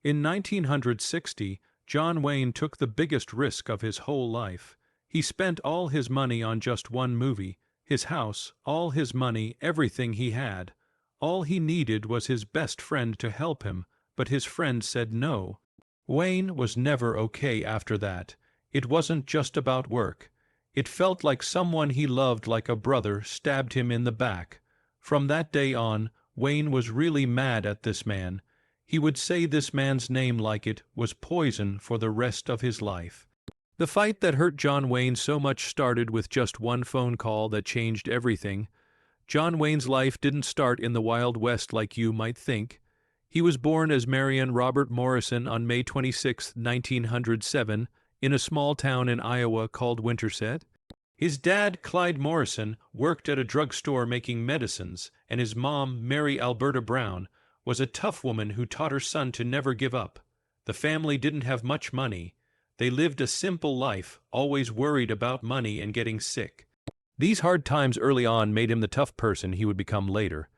In 1960, John Wayne took the biggest risk of his whole life. He spent all his money on just one movie, his house, all his money, everything he had. All he needed was his best friend to help him, but his friend said no. Wayne was never okay after that. It wasn't just about work. It felt like someone he loved like a brother stabbed him in the back. From that day on, Wayne was really mad at this man. He would say this man's name like it was poison for the rest of his life. The fight that hurt John Wayne so much started with just one phone call that changed everything. John Wayne's life didn't start in the Wild West like you might think. He was born as Marion Robert Morrison on May 26, 1907, in a small town in Iowa called Winterset. His dad, Clyde Morrison, worked at a drugstore making medicines, and his mom, Mary Alberta Brown, was a tough woman who taught her son to never give up. The family didn't have much money. They lived a simple life, always worried about money and getting sick. These hard times early on made him the tough person he would become later.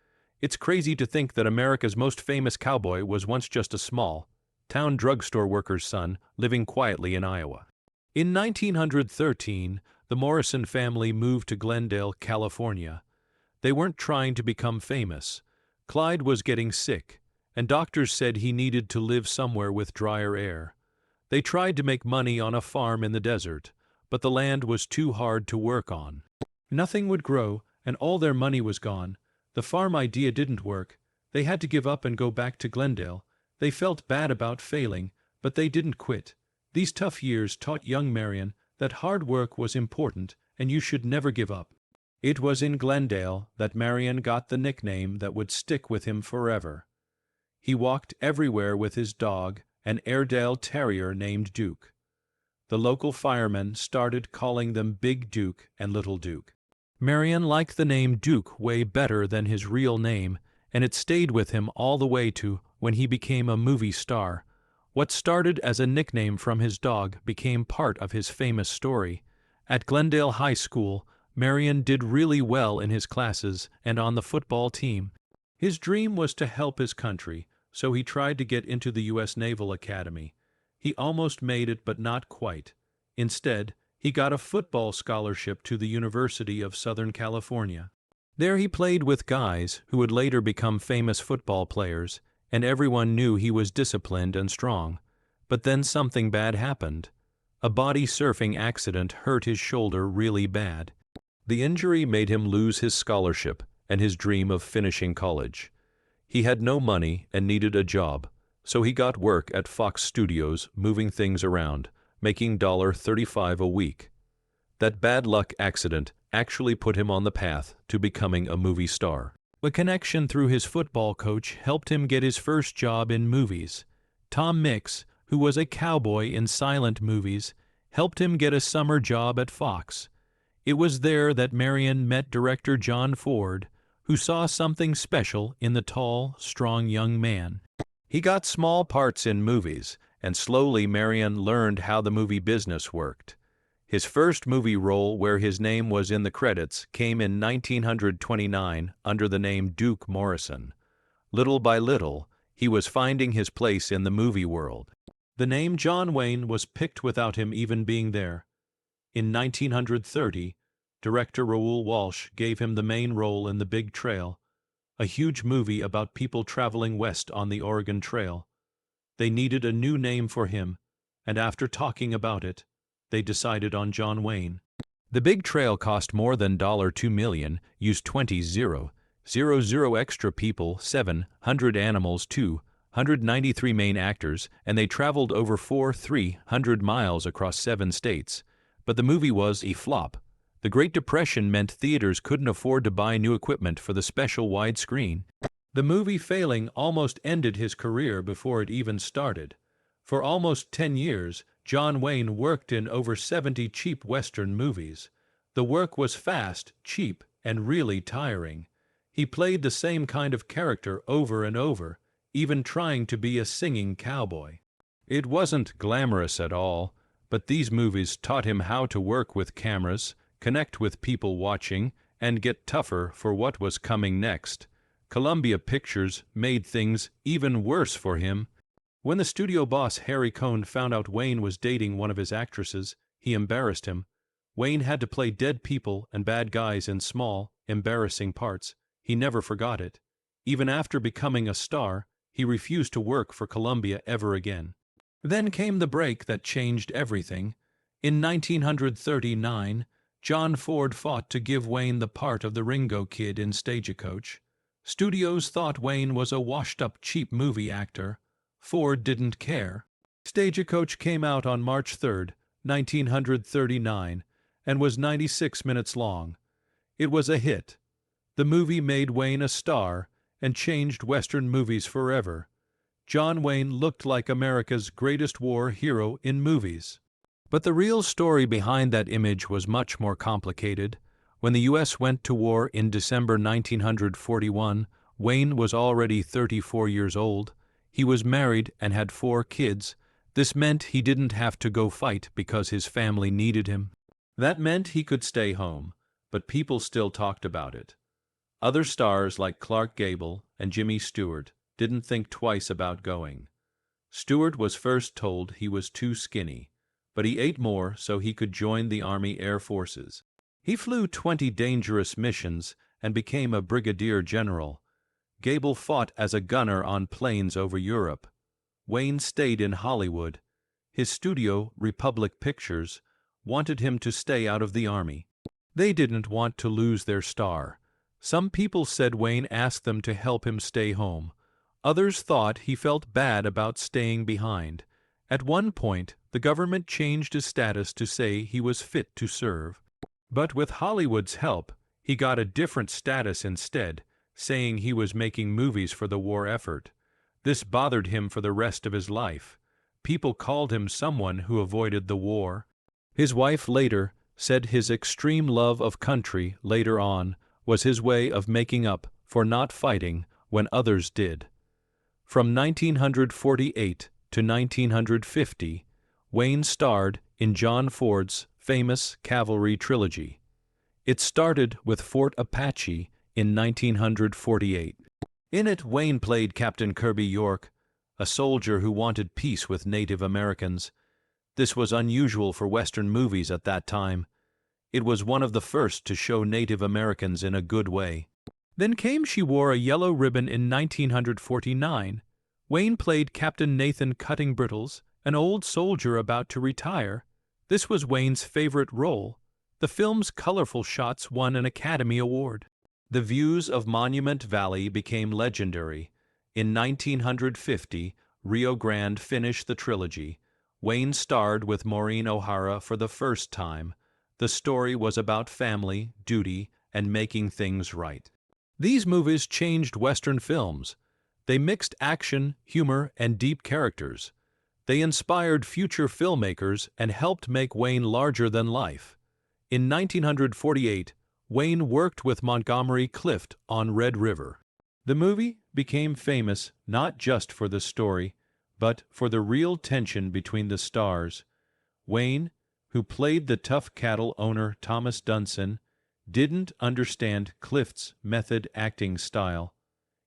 It's crazy to think that America's most famous cowboy was once just a small-town drugstore worker's son living quietly in Iowa. In 1913, the Morrison family moved to Glendale, California. They weren't trying to become famous. Clyde was getting sick, and doctors said he needed to live somewhere with drier air. They tried to make money on a farm in the desert, but the land was too hard to work on. Nothing would grow, and all their money was gone. The farm idea didn't work. They had to give up and go back to Glendale. They felt bad about failing, but they didn't quit. These tough years taught young Marion that hard work was important and you should never give up. It was in Glendale that Marion got the nickname that would stick with him forever. He walked everywhere with his dog, an Airedale Terrier named Duke. The local firemen started calling them Big Duke and Little Duke. Marion liked the name Duke way better than his real name, and it stayed with him all the way to when he became a movie star. What started as a nickname from his dog became part of his famous story. At Glendale High School, Marion did really well in his classes and on the football team. His dream was to help his country, so he tried to get into the U.S. Naval Academy. He almost made it, but not quite. Instead, he got a football scholarship to the University of Southern California. There he played with guys who would later become famous football players, and everyone knew he was disciplined and strong. But then something bad happened. A body surfing accident hurt his shoulder really bad. The injury made him lose his scholarship and his dream of finishing college. He had no money and needed a job, so he got work at Fox Studios moving things around, making $35 a week. That bad luck accident actually put him on the path to becoming a movie star. A connection through his football coach helped him get his first job in movies. Tom Mix, who was a cowboy in silent movies, helped him get a summer job at Fox. It was there that Marion met director John Ford, who saw something special in the tall, strong young man. He got small parts in movies, and slowly Marion learned how the movie business worked. His first movie role where his name was in the credits came in 1929 under the name Duke Morrison. Little by little, he was finding his place in the movie world. The name John Wayne was picked without him even being there. In 1930, director Raoul Walsh gave him the main role in The Big Trail, a huge movie about people traveling west on the Oregon Trail. They needed a new name for him, and after talking about it, they decided on John Wayne. The Big Trail cost more than $2 million, used 20,000 extra people, 700 animals, 293 main actors, and they traveled over 300 miles across 7 states. But the movie was a flop. The Great Depression meant theaters couldn't afford to buy new equipment for the special widescreen. The movie failing almost ended his career before it even started. For almost 10 years, John Wayne worked in over 70 cheap Western movies. The work was fast, cheap, and really tiring. He played the same kind of character over and over, even trying to be a singing cowboy. It wasn't glamorous at all, but these movies taught him how to work with cameras, connect with people watching, and get tougher for what was coming next. Columbia Pictures made things even worse for him. When the studio boss Harry Cohn found out Wayne was dating one of his actresses, he embarrassed him. Wayne had to play dead people and bad guys in small, embarrassing parts. He never forgot it. Even after becoming a star, he refused to work for Columbia ever again. Then came the break that changed everything. In 1939, John Ford fought to give Wayne the part of the Ringo Kid in Stagecoach. Studios thought Wayne was a washed-up cheap movie actor. Ford didn't care. Stagecoach came out on March 3, 1939, and was 96 minutes long. It was a hit. The movie made Wayne a star and changed Western movies forever. John Wayne looked like America's greatest war hero in movies. But the real story behind that image was much more complicated. When the U.S. went to war in December 1941, Wayne was already 34 years old. He was married and had 4 kids. This meant he didn't have to go fight because his family needed him. That meant he could stay home, but people still talked about it. Other stars like Clark Gable and Jimmy Stewart didn't think twice about going. Stewart was first told he was too skinny, but he ate more so he could join the Army Air Forces. He flew 20 dangerous missions and became a brigadier general. Gable fought as a gunner on planes over Europe. Wayne stayed in Hollywood. His studio, Republic Pictures, wanted him to stay out of the Army. They didn't want to lose their star. Some people said Wayne asked them to help him stay home. Others thought he felt bad about staying behind. At one point, the government changed his status to say he was fit to serve. But with Hollywood's help, he got a different status instead, saying he was making movies for the war effort. This bothered him for the rest of his life. People called him someone who avoided the war. His wife later said his extreme love of country later on was his way of making up for not fighting when others did. From 1948 to 1950, Wayne starred in John Ford's famous cavalry trilogy. It started with Fort Apache in 1948. In it, Wayne played Captain Kirby York, a soldier who wanted peace with Native Americans. This was unusual for Western movies at that time. It was one of the first to show Native Americans in a good way. Then came She Wore a Yellow Ribbon in 1949. Wayne played Captain Nathan Cutting Brittles, an old soldier about to retire. This was Wayne's favorite role. The film's colorful shots won an Academy Award. The views of Monument Valley became legendary. In 1950, Rio Grande finished the trilogy. Wayne starred with Maureen O'Hara for the first time. The story was about family, duty, and making things right. These movies changed Western films. They mixed action, humor, and deep characters. They inspired future filmmakers and helped make Wayne larger than life. In 1948, Wayne worked with Montgomery Clift on Red River. The movie became famous not just for the story, but for the real tension between the stars. Wayne, who played the tough cattle owner Thomas Dunson, didn't understand Clift's method acting style.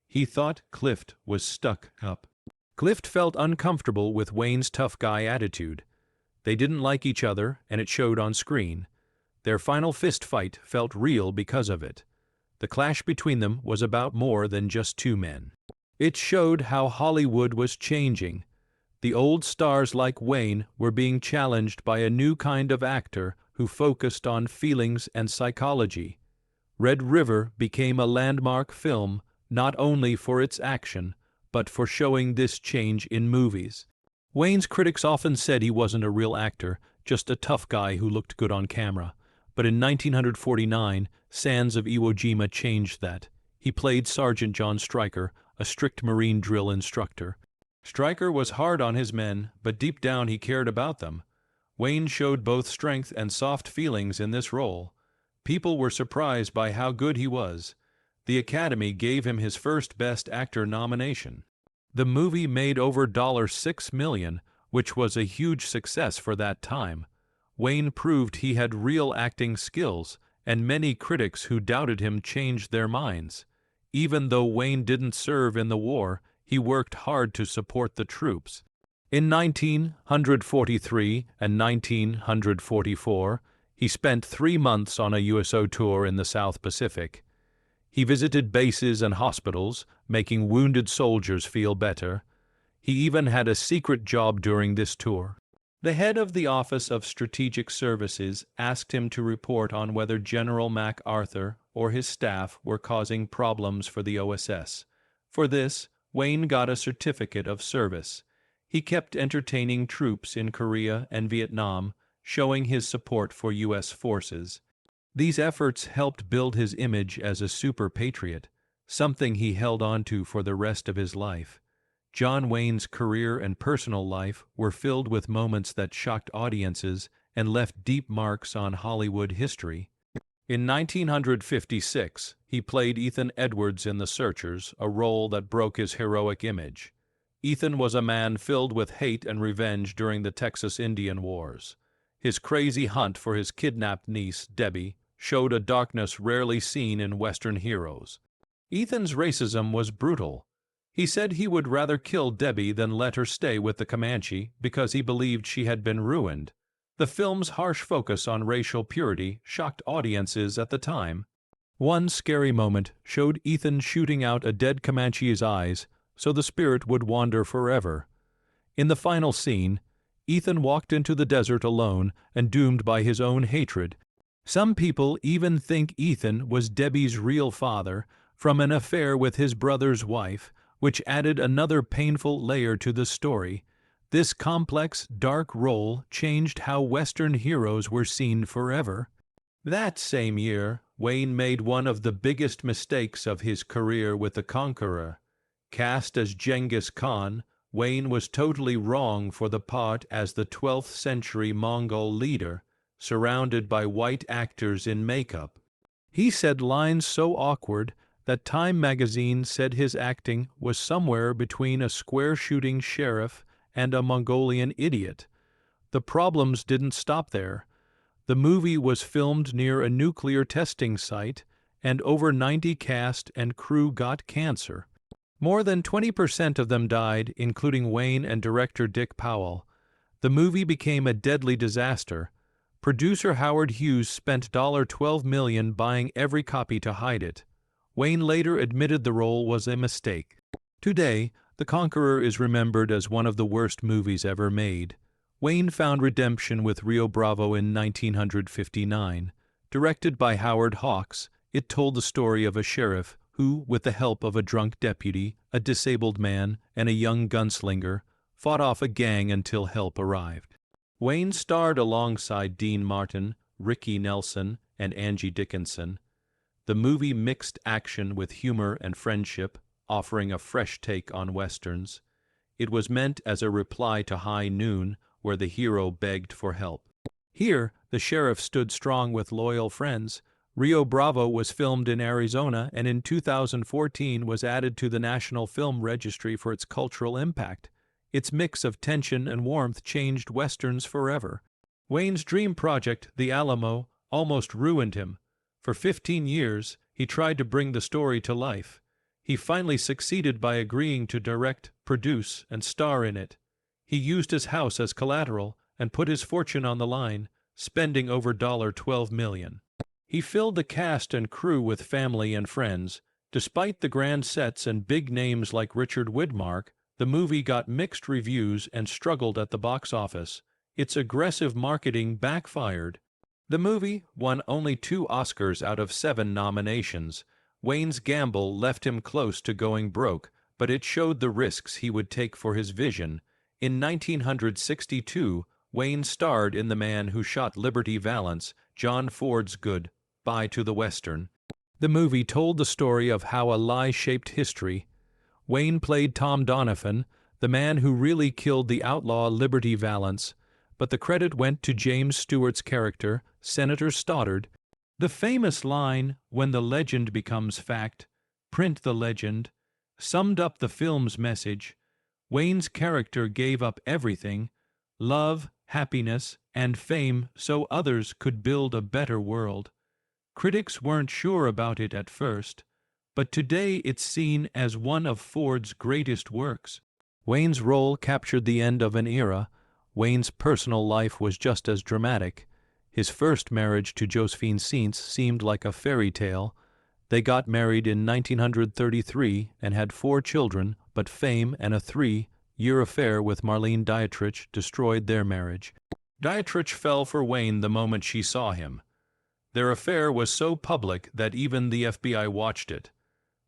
He thought Clift was stuck up. Clift felt uncomfortable with Wayne's tough guy attitude. They didn't like each other, and it showed on screen. Their final fist fight felt real because of it. The clash between them was about more than just two men. It showed how Hollywood was changing. The old stars like Wayne were being challenged by a new kind of actor who focused on feelings and psychology. Red River became a landmark film not only for its action, but for showing this change in movies. Wayne's critics often said he wasn't a real actor, just a tough guy who looked good on camera. But in 1949, Sands of Iwo Jima changed that. He played Sergeant John Stryker, a strict Marine drill instructor. Stryker was hard on his men, but deep down he cared about them. Wayne showed both strength and soft feelings in this role. People were surprised by how good he was. The Academy gave him his first Best Actor nomination. The movie made over $6 million, which was a huge success for that time. Wayne proved he had real acting skills, and many critics who doubted him changed their minds. Even though Wayne didn't serve in the war, he worked hard to support the troops. In 1943 and 1944, he spent 3 months on a USO tour in the South Pacific. He visited bases and hospitals, making wounded soldiers feel better. He even had a secret job during this tour. The head of the Office of Strategic Services asked him to report on whether General MacArthur or his staff were causing problems for the OSS. For this, Wayne got a certificate of service. He kept entertaining troops in Korea and Vietnam, showing his support for U.S. forces. These efforts helped build his image as a super patriot, something he held on to for the rest of his life. John Wayne's career and personal life were filled with moments that shocked audiences and left deep marks on Hollywood history. In 1956, he played Ethan Edwards in The Searchers, a role that broke his heroic image. Ethan was a man filled with hate and revenge during the Texas Indian Wars. His crazy hunt for his kidnapped niece, Debbie, showed a darkness rarely seen in Western heroes. Ethan's racism was brutal. He said he would rather kill Debbie than let her stay with the Comanche because he believed she had been ruined. The film's harsh focus on racial purity shocked audiences at the time. One scary moment showed Ethan shooting out a dead Comanche's eyes so the spirit would wander forever. In the final scene, Ethan walked into the desert alone and doomed by his own hatred. Some people even think Ethan was Debbie's real father from an affair with his brother's wife, which added another painful layer to the story. This complex, dark role changed how Western heroes were seen forever. That same year, Wayne made one of the biggest mistakes of his career with The Conqueror. Cast as Genghis Khan, Wayne was totally wrong for the part as the 12th century Mongol leader, surrounded by white actors in makeup. He said lines so awkward that Time magazine said his acting was somewhere between a square-shooting sheriff and a Mongolian idiot. The problems didn't stop there. The movie was filmed near a nuclear testing site, and over 90 cast and crew got cancer. More than 20% of them died, including Wayne and director Dick Powell. The movie became a deadly disaster. Producer Howard Hughes spent $12 million buying every copy to hide it. Wayne later admitted the role was a mistake. Today, The Conqueror is remembered as one of the worst movies ever made. Wayne found redemption with Rio Bravo in 1959. Directed by Howard Hawks, it told the story of a sheriff who, with the help of a drunk deputy, a disabled man, and a young gunslinger, fought off a gang until help arrived. Wayne starred alongside Dean Martin, Ricky Nelson, and Angie Dickinson. The movie mixed action with humor and friendship, offering a fresh take on Westerns. It was meant as a reply to High Noon, where the hero begged for help. Here, the sheriff stood strong with loyal friends. Rio Bravo was filmed in Arizona and in 2014 was added to the National Film Registry for its cultural impact. Its mix of tension and warmth changed Westerns forever. Wayne's dream project, The Alamo, almost ruined him. For 15 years, he tried to bring the story to life. He finally succeeded by agreeing to direct, produce, and star in it. He used his house as collateral and put his fortune on the line, spending over $12 million. He filled the cast and crew with family and friends. Despite the grand sets and big names like Richard Widmark, the movie got mixed reviews and struggled at the box office. Its aggressive marketing backfired. The movie won only 2 Oscars out of 7 nominations. Wayne's gamble left him close to going broke, but it showed the risks he would take for his vision. In 1962, Wayne starred in The Man Who Shot Liberty Valance, John Ford's Goodbye to the Western. The movie told the story of how a lie shaped history. Wayne played Tom Donovan, the man who really killed the outlaw Liberty Valance, but the credit went to James Stewart's character, Senator Stoddard. The famous line, "When the legend becomes fact, print the legend," summed up the film's message. Wayne's character gave up everything, love, happiness, and fame so others could build a better world. Critics weren't sure about it at first, but today it's seen as one of Ford's greatest works. Wayne's role captured the end of an era. Wayne's personal life was just as dramatic. His first marriage to Josephine Saints seemed like a fairy tale. They got married in 1933 and had 4 children, but fame and a 3-year affair with Marlene Dietrich destroyed their marriage. Dietrich fell for Wayne the moment she saw him. Their affair was so public that even the FBI watched it.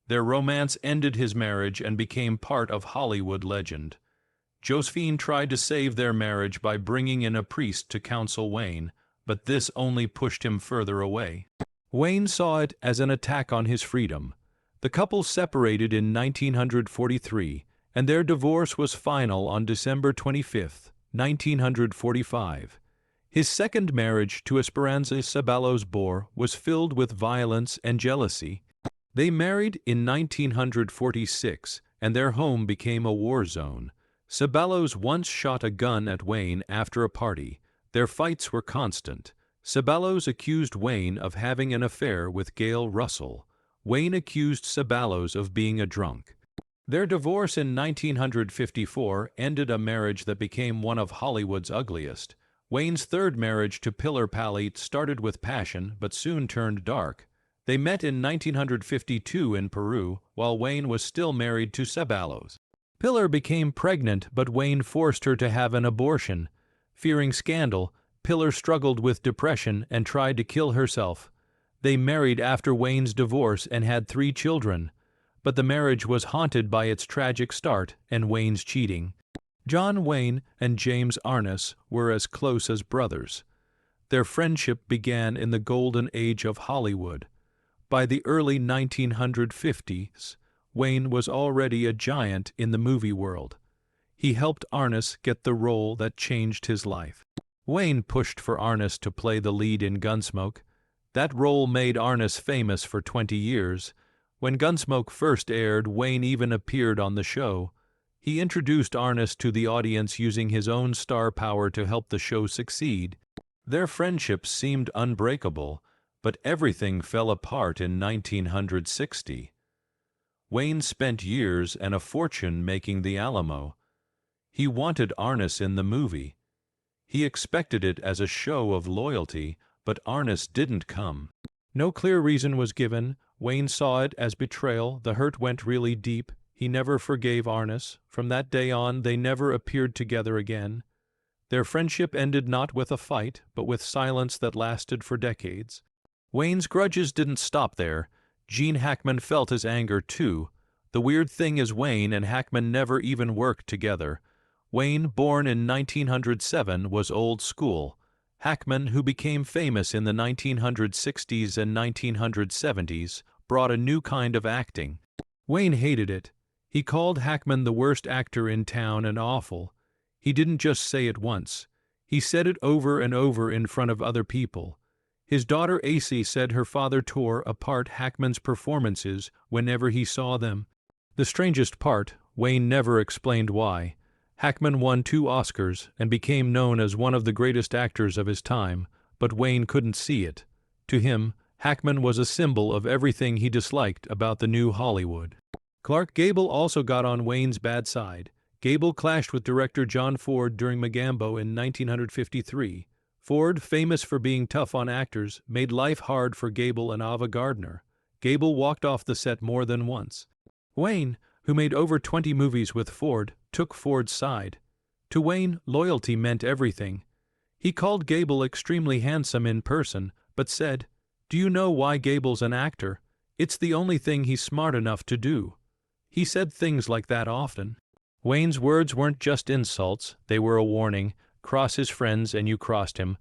Their romance ended his marriage and became part of Hollywood legend. Josephine tried to save their marriage by bringing in a priest to counsel Wayne, but this only pushed him further away. Wayne saw it as an attack on his freedom. The couple separated in 1943, and their divorce was final on December 25, 1945. His second marriage to Esperanza Ceballos Bor was filled with violence and jealousy. They married in 1946, and their home became a war zone. Ceballos once shot a gun at Wayne after a party. Their fights were constant. Ceballos accused Wayne of having an affair with Gail Russell. Wayne accused Ceballos of being a drunk. Their divorce in 1954 ended a marriage that became one of Hollywood's ugliest. Wayne's third marriage to Pilar Paley started with passion but soon turned dark. They met in 1952 in Peru, while Wayne was still married to Ceballos. Pilar became pregnant, but Wayne forced her to have an abortion. Fearing scandal, Pilar struggled with depression and tried to kill herself. They married after Wayne's divorce and had 3 children, but the marriage was haunted by its tragic start and Wayne's cheating. John Wayne and James Arness were as close as brothers. Their friendship began in the golden age of Hollywood. By the early 1950s, Wayne was already a giant in the movie world. He helped Arness get the role that changed his life. Wayne pushed for Arness to play the lead in Gunsmoke. That role made Arness famous for 20 years. When Gunsmoke first aired, Wayne even appeared on the show. He introduced Arness to the audience using his own star power to help the show succeed. Their friendship seemed unbreakable, but everything fell apart in 1960. Wayne spent years and a fortune making The Alamo. He wanted Arness in the movie. He expected it as a show of loyalty, but Arness didn't come. No clear reason was given. Wayne saw it as betrayal. The hurt went really deep. He never forgave Arness. From that day on, they never appeared together again. Their friendship ended not with a fight, but with silence that lasted for decades. Wayne's grudges didn't stop there. Gene Hackman felt his anger too. The weird thing is Wayne and Hackman never even worked together. Wayne, born in 1907, was old school. Hackman, who became famous in the 1960s and 1970s, brought a new kind of acting. Wayne hated it. He called Hackman the worst actor in town and awful. He didn't just say it once. He said it over and over in front of other people. His daughter Acey said her father tore apart Hackman's performances whenever he saw them. The strangest part, Wayne never explained why. Hackman won 2 Oscars and became known as one of the greatest actors of his time, but Wayne couldn't see it. To him, Hackman was a symbol of everything he disliked about the new Hollywood. Clark Gable also got on Wayne's bad side. Gable clashed with director John Ford during Magambo in 1953. Ford, famous for being tough on actors, made life hard for Gable and Ava Gardner. Gable walked off the set more than once. Wayne, who made over 20 movies with Ford, took Ford's side. To Wayne, loyalty meant everything. He called Gable extremely handsome in person, but said, "Do you know why Gable's an actor? It's the only thing he's smart enough to do." He said things like that often. Wayne's words weren't just insults, they were a warning. Cross his friends and you crossed him.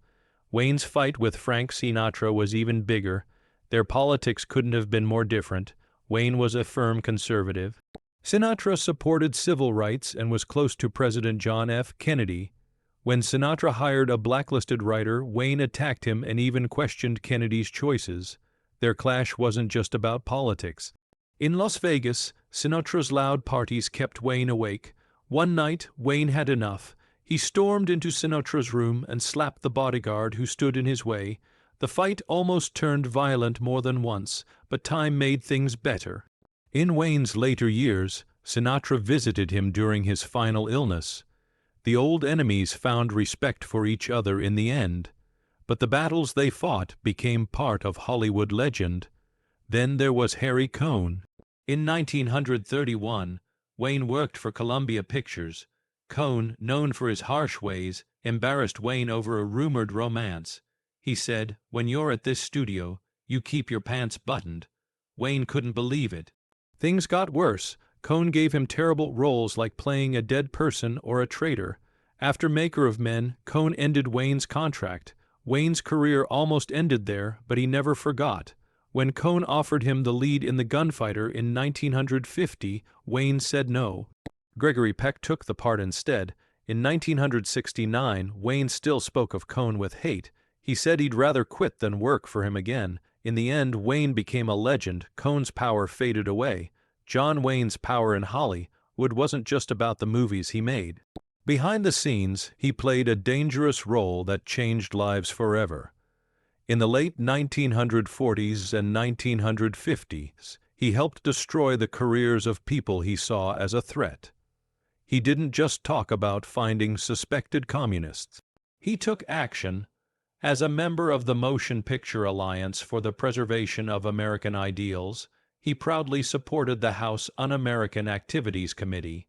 Wayne's fight with Frank Sinatra was even bigger. Their politics couldn't have been more different. Wayne was a firm conservative. Sinatra supported civil rights and was close to President John F. Kennedy. When Sinatra hired a blacklisted writer, Wayne attacked him and even questioned Kennedy's choices. Their clash wasn't just about politics. In Las Vegas, Sinatra's loud parties kept Wayne awake. One night, Wayne had enough. He stormed into Sinatra's room and slapped the bodyguard who stood in his way. The fight almost turned violent more than once, but time made things better. In Wayne's later years, Sinatra visited him during his final illness. The old enemies found respect for each other in the end, but the battles they fought became part of Hollywood legend. Then there was Harry Cohn. In 1931, Wayne worked for Columbia Pictures. Cohn, known for his harsh ways, embarrassed Wayne over a rumored romance. He said, "When you're at this studio, you keep your pants buttoned." Wayne couldn't believe it. Things got worse. Cohn gave him terrible roles like playing a dead person or a traitor. After Maker of Men, Cohn ended Wayne's contract. Wayne's career almost ended there, but he never forgot. When Cohn offered him the lead in The Gunfighter in 1950, Wayne said no. Gregory Peck took the part instead. In 1969, Wayne still spoke of Cohn with hate. He said he'd rather quit than work for him again. In the end, Wayne became a legend. Cohn's power faded away. John Wayne's power in Hollywood wasn't just about the movies he made. Behind the scenes, he played a dangerous role that changed lives forever. In the late 1940s and 1950s, he helped destroy the careers of people he saw as a threat. He didn't just talk about finding suspected communists. He took action. As a member of the Motion Picture Alliance for the Preservation of American Ideals, he proudly supported the House Un-American Activities Committee.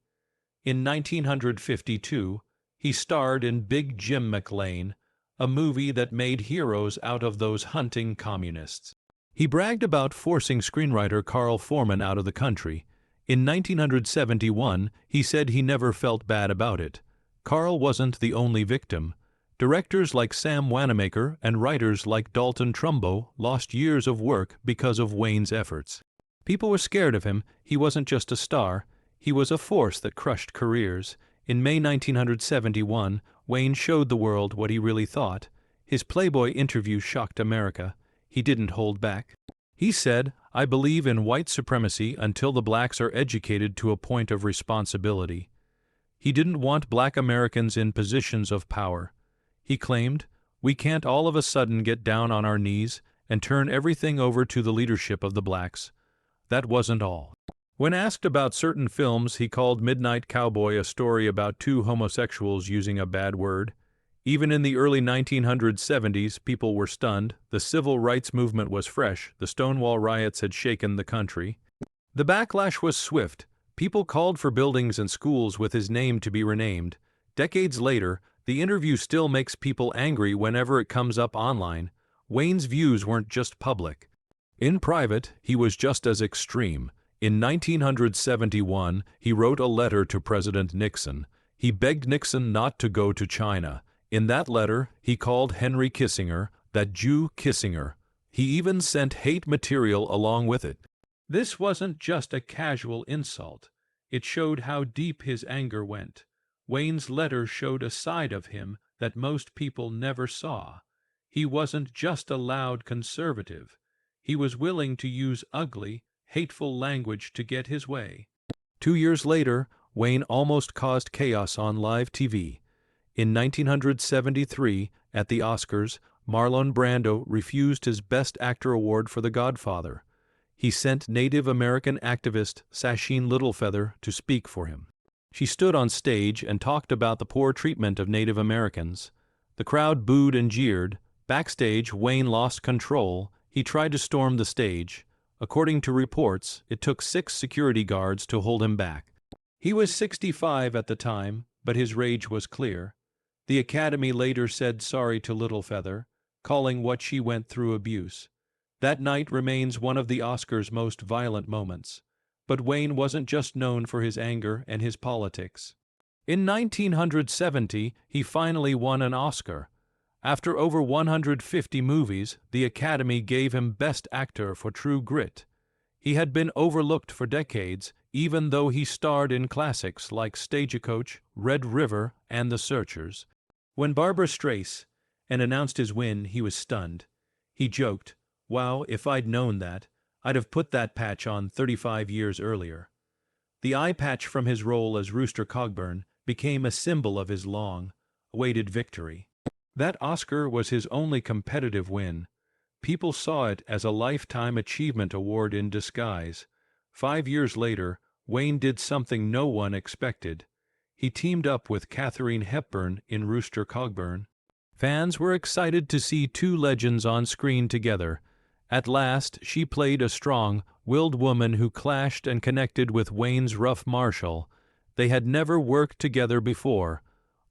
In 1952, he starred in Big Jim McLean, a movie that made heroes out of those hunting communists. He bragged about forcing screenwriter Carl Foreman out of the country. In 1971, he said he never felt bad about it. Carl wasn't the only victim. Directors like Sam Wanamaker and writers like Dalton Trumbo lost years of work because of Wayne's efforts. People were scared of him. He wasn't just a star. He was a force that crushed careers. In May 1971, Wayne showed the world what he really thought. His Playboy interview shocked America. He didn't hold back. He said, "I believe in white supremacy until the blacks are educated to a point of responsibility." He didn't want black Americans in positions of power. He claimed, "We can't all of a sudden get down on our knees and turn everything over to the leadership of the blacks." That wasn't all. When asked about certain films, he called Midnight Cowboy a story about two homosexuals using a bad word. Even in the early 1970s, people were stunned. The civil rights movement was fresh. The Stonewall riots had shaken the country. The backlash was swift. People called for buildings and schools with his name to be renamed. Decades later, the interview still makes people angry whenever it comes up online. Wayne's views weren't just public. In private, he was just as extreme. In 1971, he wrote a letter to President Nixon. He begged Nixon not to go to China. In that letter, he called Henry Kissinger, that Jew Kissinger. He even sent hate material along with it. This wasn't just a casual insult. It showed how deep his anger went. Wayne's letter showed a side of him that most people never saw. He wasn't just a loud conservative. He was willing to use ugly, hateful language to get his way. 2 years later, Wayne almost caused chaos on live TV. In 1973, at the Oscars, Marlon Brando refused his Best Actor award for The Godfather. He sent Native American activist Sacheen Littlefeather to speak for him. She stood on stage and talked about the poor treatment of Native Americans. The crowd booed and jeered. Backstage, Wayne lost control. He tried to storm the stage. According to reports, it took 6 security guards to hold him back. He was 65 at the time, but his rage was clear. The Academy later said sorry to Littlefeather, calling what she went through abuse. That night remains one of the Oscars' most violent moments. But Wayne wasn't just known for his anger and his politics. In 1970, he finally won an Oscar. After over 150 movies, the Academy gave him Best Actor for True Grit. He had been overlooked for decades, even though he starred in classics like Stagecoach, Red River, and The Searchers. When Barbra Streisand announced his win, he was stunned. He joked, "Wow, if I'd known that, I'd have put that patch on 35 years earlier." The eye patch from his role as Rooster Cogburn became a symbol of his long-awaited victory. That Oscar was his only competitive win. People saw it as a Lifetime Achievement Award in disguise. 5 years later, Wayne did something no one expected. He teamed up with Katharine Hepburn in Rooster Cogburn. Fans were excited to see two legends on screen together. At last, she played a strong, willed woman who clashed and connected with Wayne's rough marshal. They had never worked together before.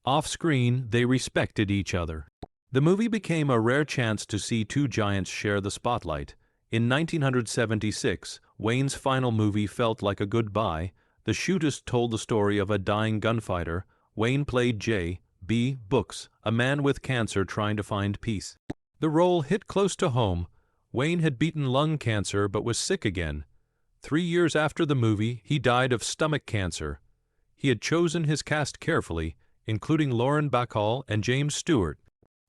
Off-screen, they respected each other. The movie became a rare chance to see two giants share the spotlight. In 1976, Wayne's final movie felt like a goodbye. The Shootist told the story of a dying gunfighter. Wayne played J.B. Books, a man with cancer trying to find peace. The role hit close to home. Wayne had beaten lung cancer but was sick again. 3 years after the movie, he died of stomach cancer. He had chosen his cast carefully, including Lauren Bacall and James Stewart.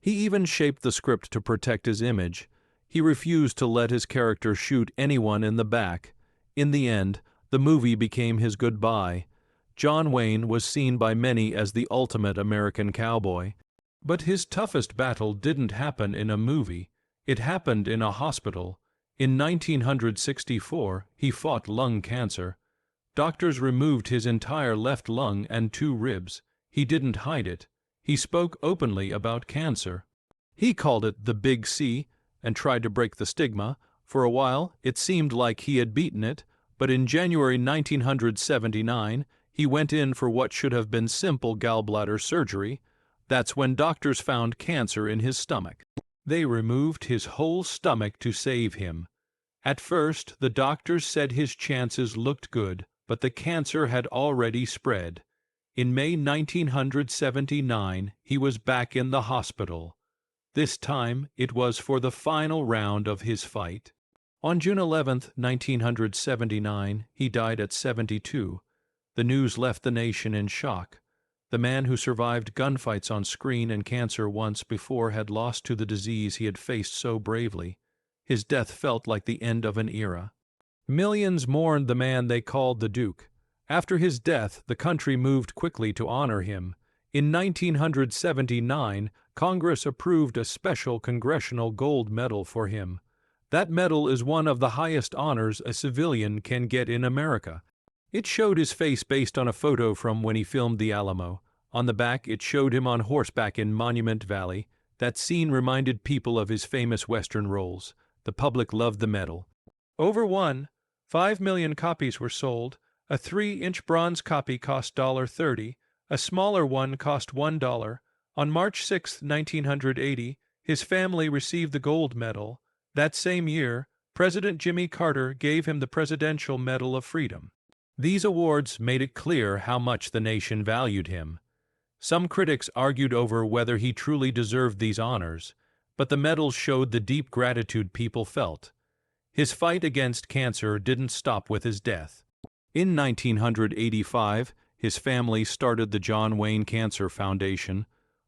He even shaped the script to protect his image. He refused to let his character shoot anyone in the back. In the end, the movie became his goodbye. John Wayne was seen by many as the ultimate American cowboy. But his toughest battle didn't happen in a movie. It happened in a hospital. In 1964, he fought lung cancer. Doctors removed his entire left lung and 2 ribs. He didn't hide it. He spoke openly about cancer. He called it the Big C and tried to break the stigma. For a while, it seemed like he had beaten it, but in January 1979, he went in for what should have been simple gallbladder surgery. That's when doctors found cancer in his stomach. They removed his whole stomach to save him. At first, the doctors said his chances looked good, but the cancer had already spread. In May 1979, he was back in the hospital. This time, it was for the final round of his fight. On June 11, 1979, he died at 72. The news left the nation in shock. The man who survived gunfights on screen and cancer once before had lost to the disease he had faced so bravely. His death felt like the end of an era. Millions mourned the man they called the Duke. After his death, the country moved quickly to honor him. In 1979, Congress approved a special Congressional Gold Medal for him. That medal is one of the highest honors a civilian can get in America. It showed his face based on a photo from when he filmed The Alamo. On the back, it showed him on horseback in Monument Valley. That scene reminded people of his famous Western roles. The public loved the medal. Over 1.5 million copies were sold. A 3-inch bronze copy cost $30. A smaller one cost $1. On March 6, 1980, his family received the gold medal. That same year, President Jimmy Carter gave him the Presidential Medal of Freedom. These awards made it clear how much the nation valued him. Some critics argued over whether he truly deserved these honors, but the medals showed the deep gratitude people felt. His fight against cancer didn't stop with his death. In 1985, his family started the John Wayne Cancer Foundation.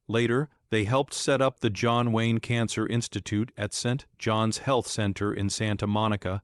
Later, they helped set up the John Wayne Cancer Institute at St. John's Health Center in Santa Monica.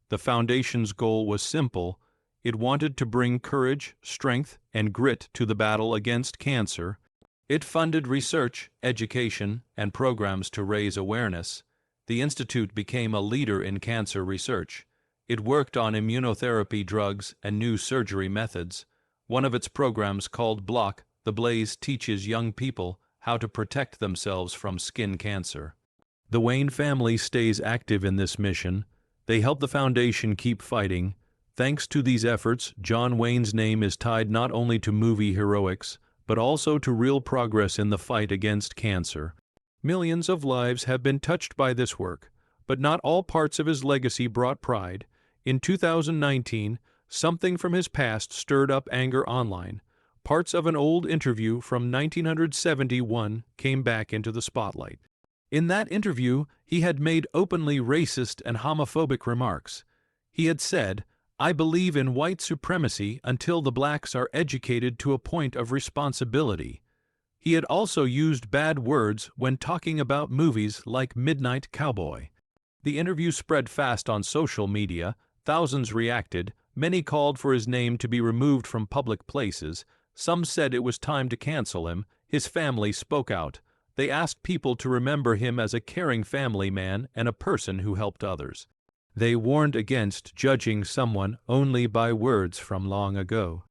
The foundation's goal was simple. It wanted to bring courage, strength, and grit to the battle against cancer. It funded research, education, and programs to raise awareness. The institute became a leader in cancer research. It worked on immunotherapy drugs and new surgery methods. One of its programs, called Block the Blaze, teaches young people how to protect themselves from skin cancer. The Wayne family stays active in this mission. They help the foundation keep fighting. Thanks to these efforts, John Wayne's name is tied not only to movie heroics, but also to real progress in the fight against cancer. Millions of lives have been touched by this work, but not all parts of his legacy brought pride. In 2019, something from his past stirred up anger online. Parts of an old interview from 1971 came back into the spotlight. In that interview, he had made openly racist and homophobic remarks. He had said, "I believe in white supremacy until the blacks are educated to a point of responsibility." He had also used bad words when talking about movies like Midnight Cowboy. The interview spread fast on social media. Thousands reacted. Many called for his name to be removed from public places. Some said it was time to cancel him. His family spoke out. They asked people to remember him as a caring family man and a person who helped others. They warned against judging someone only by words from long ago.